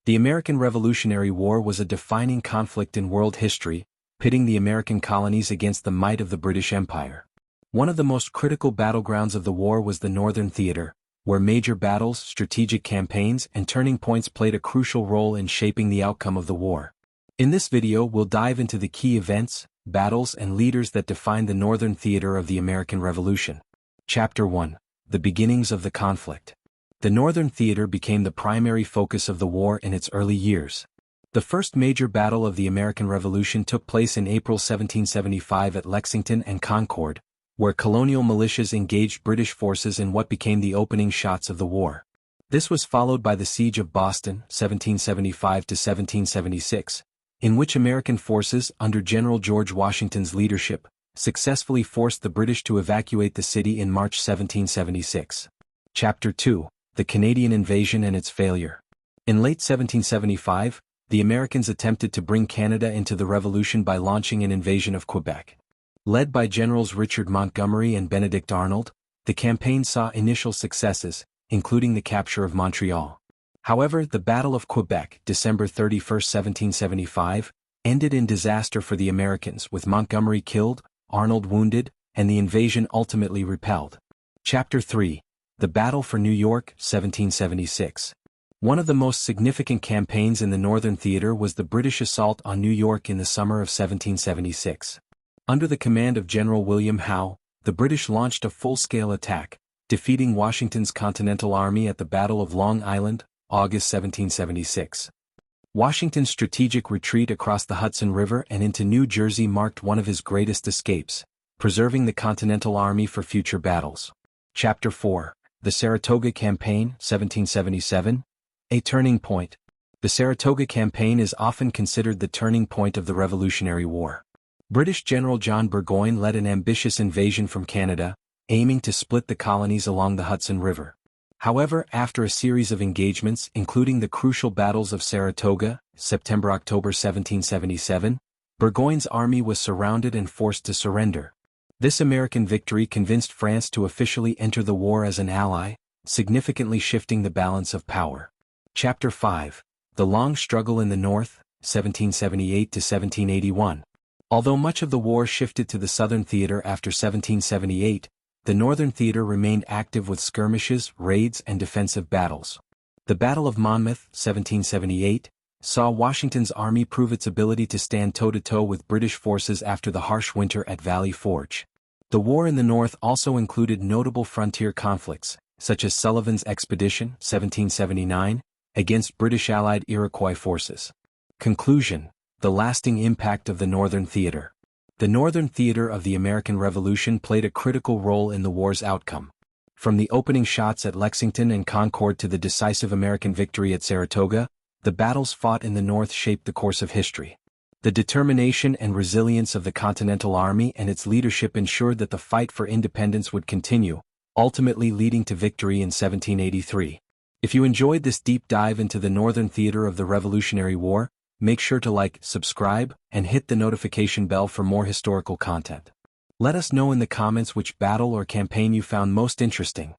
The American Revolutionary War was a defining conflict in world history, pitting the American colonies against the might of the British Empire. One of the most critical battlegrounds of the war was the Northern Theater, where major battles, strategic campaigns, and turning points played a crucial role in shaping the outcome of the war. In this video, we'll dive into the key events, battles, and leaders that defined the Northern Theater of the American Revolution. Chapter 1: The Beginnings of the Conflict. The Northern Theater became the primary focus of the war in its early years. The first major battle of the American Revolution took place in April 1775 at Lexington and Concord, where colonial militias engaged British forces in what became the opening shots of the war. This was followed by the Siege of Boston, 1775 to 1776, in which American forces, under General George Washington's leadership, successfully forced the British to evacuate the city in March 1776. Chapter 2: The Canadian Invasion and its Failure. In late 1775, the Americans attempted to bring Canada into the Revolution by launching an invasion of Quebec. Led by Generals Richard Montgomery and Benedict Arnold, the campaign saw initial successes, including the capture of Montreal. However, the Battle of Quebec, December 31, 1775, ended in disaster for the Americans, with Montgomery killed, Arnold wounded, and the invasion ultimately repelled. Chapter 3: The Battle for New York, 1776. One of the most significant campaigns in the Northern Theater was the British assault on New York in the summer of 1776. Under the command of General William Howe, the British launched a full-scale attack, defeating Washington's Continental Army at the Battle of Long Island, August 1776. Washington's strategic retreat across the Hudson River and into New Jersey marked one of his greatest escapes, preserving the Continental Army for future battles. Chapter 4: The Saratoga Campaign, 1777. A turning point. The Saratoga Campaign is often considered the turning point of the Revolutionary War. British General John Burgoyne led an ambitious invasion from Canada, aiming to split the colonies along the Hudson River. However, after a series of engagements, including the crucial battles of Saratoga, September-October 1777, Burgoyne's army was surrounded and forced to surrender. This American victory convinced France to officially enter the war as an ally, significantly shifting the balance of power. Chapter 5: The Long Struggle in the North, 1778 to 1781. Although much of the war shifted to the Southern Theater after 1778, the Northern Theater remained active with skirmishes, raids, and defensive battles. The Battle of Monmouth, 1778, saw Washington's army prove its ability to stand toe-to-toe with British forces after the harsh winter at Valley Forge. The war in the North also included notable frontier conflicts, such as Sullivan's Expedition, 1779, against British Allied Iroquois forces. Conclusion: The lasting impact of the Northern Theater. The Northern Theater of the American Revolution played a critical role in the war's outcome. From the opening shots at Lexington and Concord to the decisive American victory at Saratoga, the battles fought in the North shaped the course of history. The determination and resilience of the Continental Army and its leadership ensured that the fight for independence would continue, ultimately leading to victory in 1783. If you enjoyed this deep dive into the Northern Theater of the Revolutionary War, make sure to like, subscribe, and hit the notification bell for more historical content. Let us know in the comments which battle or campaign you found most interesting.